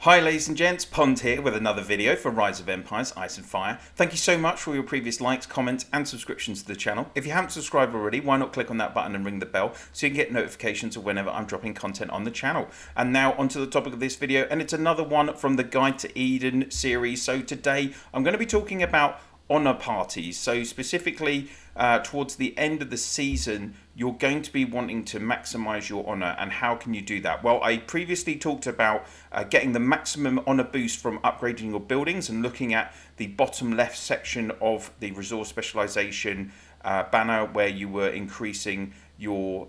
Hi ladies and gents, Pond here with another video for Rise of Empires, Ice and Fire. Thank you so much for your previous likes, comments and subscriptions to the channel. If you haven't subscribed already, why not click on that button and ring the bell so you can get notifications of whenever I'm dropping content on the channel. And now onto the topic of this video, and it's another one from the Guide to Eden series. So today I'm going to be talking about honor parties. So specifically towards the end of the season, you're going to be wanting to maximize your honor. And how can you do that? Well, I previously talked about getting the maximum honor boost from upgrading your buildings and looking at the bottom left section of the resource specialization banner, where you were increasing your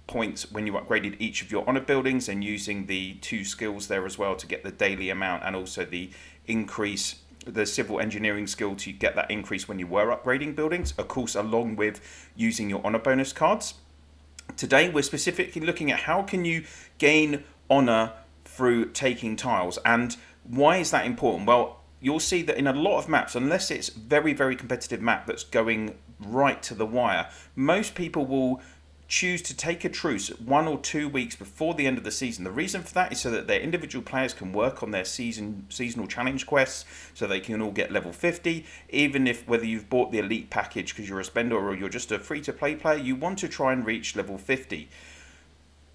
points when you upgraded each of your honor buildings, and using the 2 skills there as well to get the daily amount, and also the civil engineering skill to get that increase when you were upgrading buildings, of course, along with using your honor bonus cards. Today we're specifically looking at how can you gain honor through taking tiles, and why is that important? Well, you'll see that in a lot of maps, unless it's very competitive map that's going right to the wire, most people will choose to take a truce 1 or 2 weeks before the end of the season. The reason for that is so that their individual players can work on their seasonal challenge quests, so they can all get level 50. Even if whether you've bought the elite package because you're a spender or you're just a free-to-play player, you want to try and reach level 50.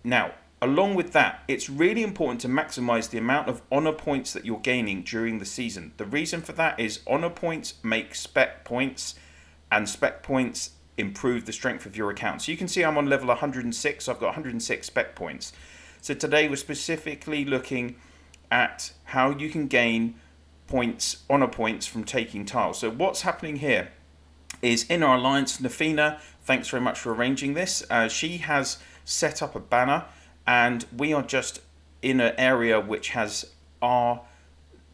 Now, along with that, it's really important to maximize the amount of honor points that you're gaining during the season. The reason for that is honor points make spec points, and spec points improve the strength of your account. So you can see I'm on level 106, so I've got 106 spec points. So today we're specifically looking at how you can gain points, honor points, from taking tiles. So what's happening here is in our alliance, Nafina, thanks very much for arranging this, she has set up a banner, and we are just in an area which has our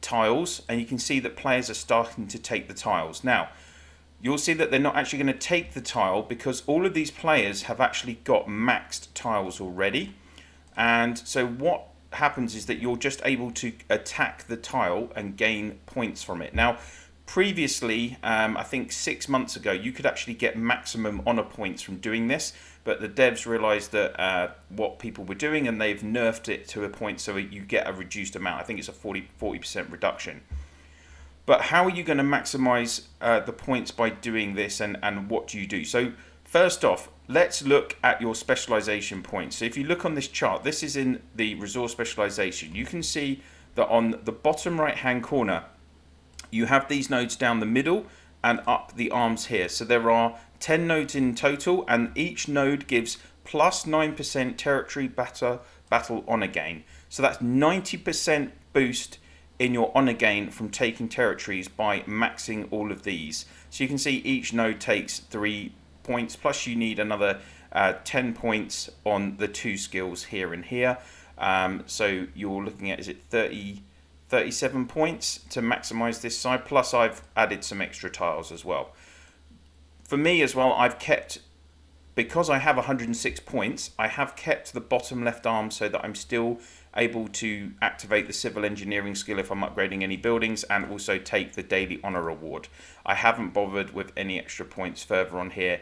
tiles, and you can see that players are starting to take the tiles. Now, you'll see that they're not actually going to take the tile because all of these players have actually got maxed tiles already. And so what happens is that you're just able to attack the tile and gain points from it. Now, previously, I think 6 months ago, you could actually get maximum honor points from doing this, but the devs realized that what people were doing, and they've nerfed it to a point so you get a reduced amount. I think it's a 40% reduction. But how are you going to maximize the points by doing this, and what do you do? So first off, let's look at your specialization points. So if you look on this chart, this is in the resource specialization. You can see that on the bottom right hand corner, you have these nodes down the middle and up the arms here. So there are 10 nodes in total, and each node gives plus 9% territory battle honor gain. So that's 90% boost in your honor gain from taking territories by maxing all of these. So you can see each node takes 3 points, plus you need another 10 points on the 2 skills here and here. So you're looking at, is it 37 points to maximize this side, plus I've added some extra tiles as well. For me as well, I've kept, because I have 106 points, I have kept the bottom left arm so that I'm still able to activate the civil engineering skill if I'm upgrading any buildings, and also take the daily honor reward. I haven't bothered with any extra points further on here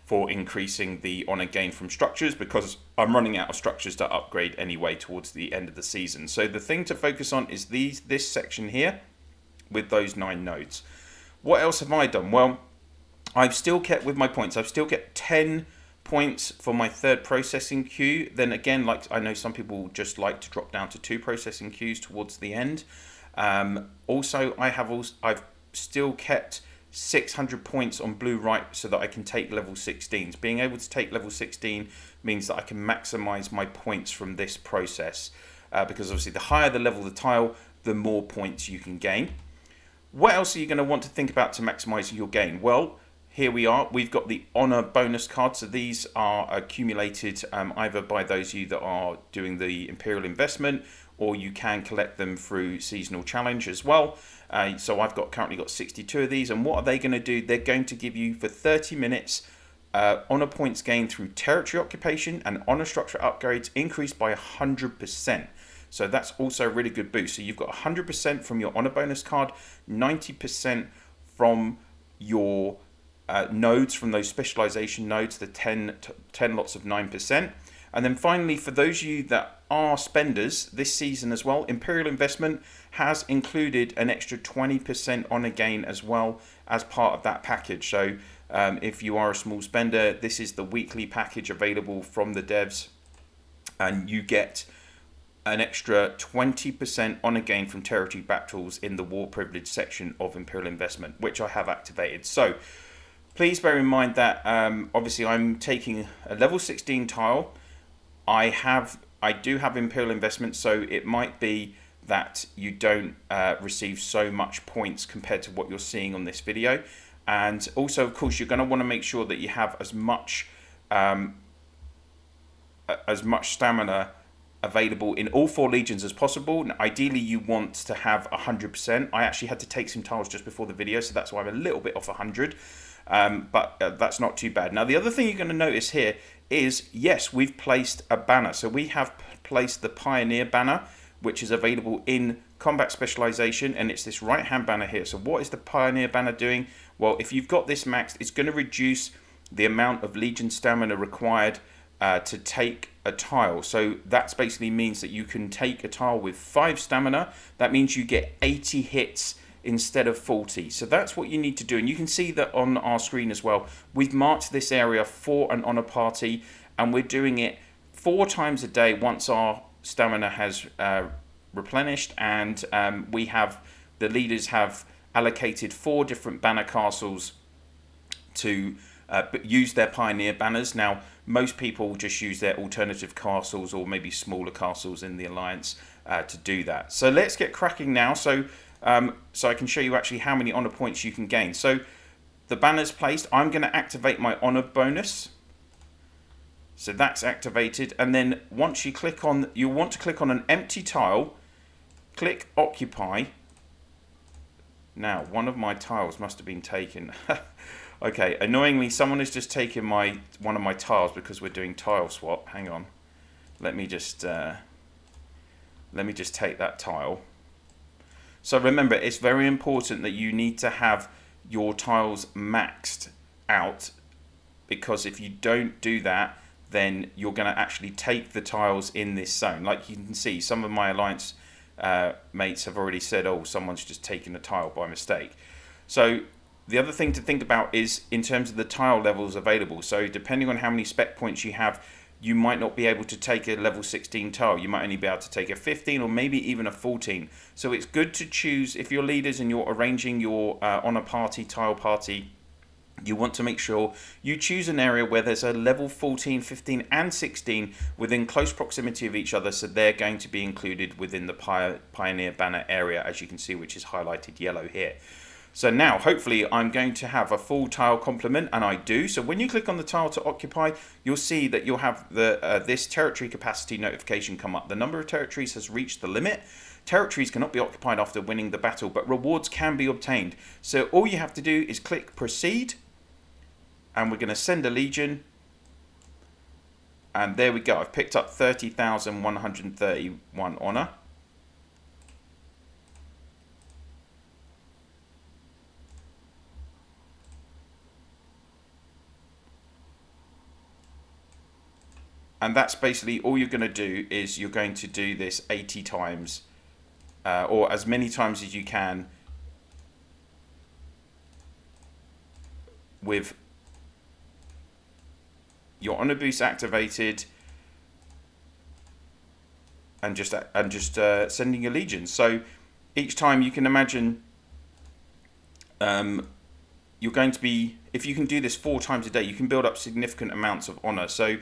for increasing the honor gain from structures, because I'm running out of structures to upgrade anyway towards the end of the season. So the thing to focus on is this section here with those 9 nodes. What else have I done? Well, I've still kept with my points. I've still kept 10 points for my 3rd processing queue. Then again, like I know some people just like to drop down to 2 processing queues towards the end. Also, I've still kept 600 points on blue right so that I can take level 16s. Being able to take level 16 means that I can maximize my points from this process, because obviously the higher the level of the tile, the more points you can gain. What else are you going to want to think about to maximize your gain? Well, here we are. We've got the honor bonus cards. So these are accumulated either by those of you that are doing the Imperial investment, or you can collect them through seasonal challenge as well. So I've currently got 62 of these. And what are they going to do? They're going to give you for 30 minutes honor points gained through territory occupation and honor structure upgrades increased by 100%. So that's also a really good boost. So you've got 100% from your honor bonus card, 90% from your nodes, from those specialization nodes, the 10 lots of 9%. And then finally, for those of you that are spenders this season as well, Imperial Investment has included an extra 20% honor gain as well as part of that package. So if you are a small spender, this is the weekly package available from the devs, and you get an extra 20% honor gain from territory battles in the war privilege section of Imperial Investment, which I have activated. So please bear in mind that obviously I'm taking a level 16 tile. I do have Imperial Investment, so it might be that you don't receive so much points compared to what you're seeing on this video. And also, of course, you're going to want to make sure that you have as much stamina available in all 4 legions as possible. And ideally, you want to have 100%. I actually had to take some tiles just before the video, so that's why I'm a little bit off 100. But that's not too bad. Now, the other thing you're going to notice here is, yes, we've placed a banner. So we have placed the Pioneer banner, which is available in Combat Specialization, and it's this right-hand banner here. So what is the Pioneer banner doing? Well, if you've got this maxed, it's going to reduce the amount of Legion stamina required to take a tile. So that basically means that you can take a tile with 5 stamina. That means you get 80 hits instead of 40. So that's what you need to do. And you can see that on our screen as well. We've marked this area for an honor party, and we're doing it 4 times a day once our stamina has replenished. And the leaders have allocated 4 different banner castles to use their Pioneer banners. Now, most people just use their alternative castles or maybe smaller castles in the Alliance to do that. So let's get cracking now. So I can show you actually how many honor points you can gain. So the banner's placed. I'm going to activate my honor bonus. So that's activated. And then once you click on, you want to click on an empty tile, click occupy. Now, one of my tiles must have been taken. Okay, annoyingly, someone has just taken one of my tiles because we're doing tile swap. Hang on. Let me just take that tile. So remember, it's very important that you need to have your tiles maxed out, because if you don't do that, then you're going to actually take the tiles in this zone. Like you can see, some of my Alliance mates have already said, oh, someone's just taken a tile by mistake. So the other thing to think about is in terms of the tile levels available. So depending on how many spec points you have, you might not be able to take a level 16 tile. You might only be able to take a 15 or maybe even a 14. So it's good to choose, if you're leaders and you're arranging your honor party, tile party, you want to make sure you choose an area where there's a level 14, 15 and 16 within close proximity of each other, so they're going to be included within the Pioneer banner area, as you can see, which is highlighted yellow here. So now, hopefully, I'm going to have a full tile complement, and I do. So when you click on the tile to occupy, you'll see that you'll have this territory capacity notification come up. The number of territories has reached the limit. Territories cannot be occupied after winning the battle, but rewards can be obtained. So all you have to do is click proceed, and we're going to send a legion. And there we go. I've picked up 30,131 honor. And that's basically all you're going to do, is you're going to do this 80 times or as many times as you can with your honor boost activated and just sending your legions. So each time, you can imagine you're going to be, if you can do this 4 times a day, you can build up significant amounts of honor. So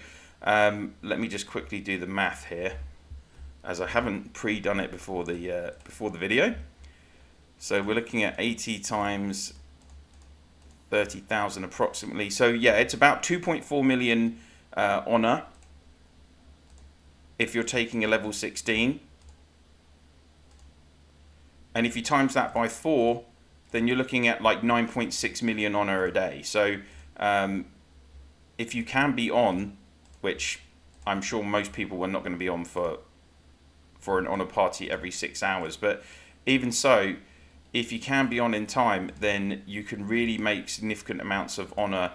let me just quickly do the math here, as I haven't pre-done it before the video. So we're looking at 80 times 30,000 approximately. So yeah, it's about 2.4 million honor if you're taking a level 16. And if you times that by 4, then you're looking at like 9.6 million honor a day. So if you can be on, which I'm sure most people are not going to be on for an honor party every 6 hours, but even so, if you can be on in time, then you can really make significant amounts of honor.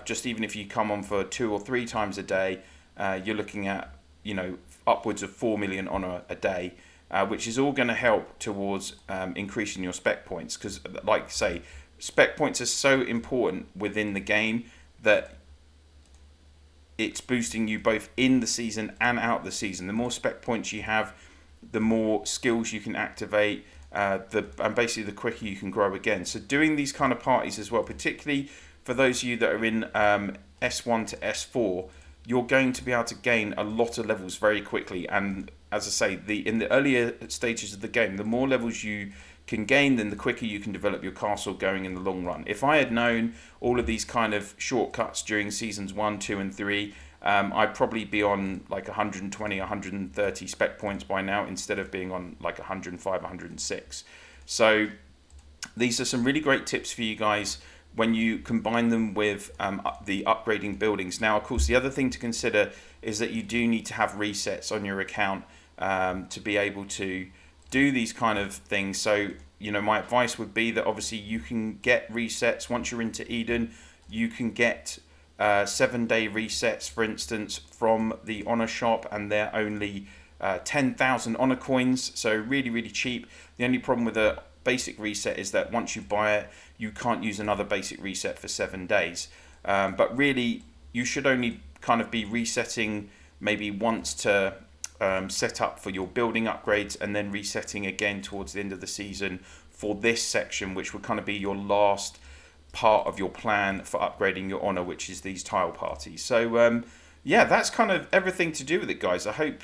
Just even if you come on for 2 or 3 times a day, you're looking at, you know, upwards of 4 million honor a day, which is all going to help towards increasing your spec points. Because, like I say, spec points are so important within the game that it's boosting you both in the season and out the season. The more spec points you have, the more skills you can activate, and basically the quicker you can grow again. So doing these kind of parties as well, particularly for those of you that are in S1 to S4, you're going to be able to gain a lot of levels very quickly. And as I say, in the earlier stages of the game, the more levels you can gain, then the quicker you can develop your castle going in the long run. If I had known all of these kind of shortcuts during seasons 1, 2 and 3, I'd probably be on like 120, 130 spec points by now, instead of being on like 105, 106. So these are some really great tips for you guys when you combine them with the upgrading buildings. Now, of course, the other thing to consider is that you do need to have resets on your account to be able to do these kind of things. So, you know, my advice would be that obviously you can get resets once you're into Eden. You can get 7-day resets, for instance, from the honor shop, and they're only 10,000 honor coins, so really, really cheap. The only problem with a basic reset is that once you buy it, you can't use another basic reset for 7 days. But really, you should only kind of be resetting maybe once to set up for your building upgrades, and then resetting again towards the end of the season for this section, which would kind of be your last part of your plan for upgrading your honor, which is these tile parties. So yeah, that's kind of everything to do with it, guys. I hope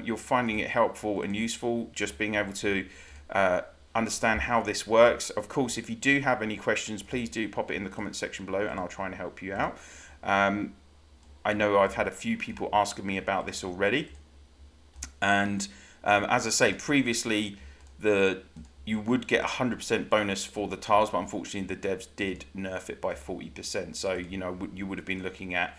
you're finding it helpful and useful, just being able to understand how this works. Of course, if you do have any questions, please do pop it in the comment section below, and I'll try and help you out. I know I've had a few people asking me about this already, and as I say previously, you would get 100% bonus for the tiles, but unfortunately the devs did nerf it by 40%. So, you know, you would have been looking at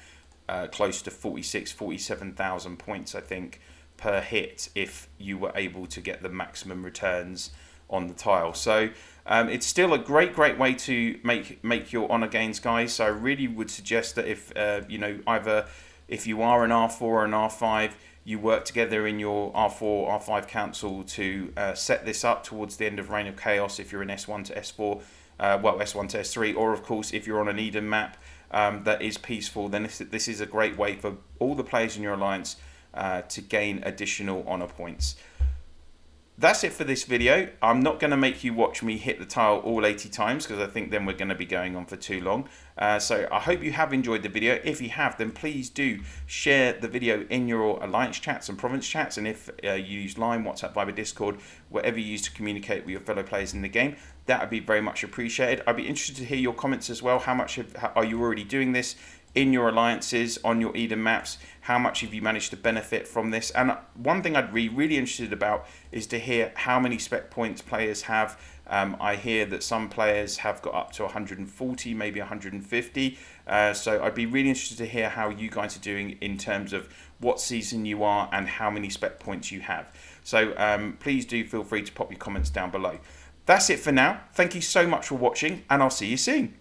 close to 47,000 points, I think, per hit if you were able to get the maximum returns on the tile. So it's still a great way to make your honor gains, guys. So I really would suggest that if you know, either if you are an R4 or an R5, you work together in your R4, R5 council to set this up towards the end of Reign of Chaos if you're in S1 to S4, well, S1 to S3, or of course if you're on an Eden map that is peaceful, then this is a great way for all the players in your alliance to gain additional honor points. That's it for this video. I'm not going to make you watch me hit the tile all 80 times, because I think then we're going to be going on for too long. So I hope you have enjoyed the video. If you have, then please do share the video in your alliance chats and province chats. And if you use Line, WhatsApp, Viber, Discord, whatever you use to communicate with your fellow players in the game, that would be very much appreciated. I'd be interested to hear your comments as well. How much are you already doing this in your alliances, on your Eden maps? How much have you managed to benefit from this? And one thing I'd be really interested about is to hear how many spec points players have. I hear that some players have got up to 140, maybe 150. So I'd be really interested to hear how you guys are doing in terms of what season you are and how many spec points you have. So please do feel free to pop your comments down below. That's it for now. Thank you so much for watching, and I'll see you soon.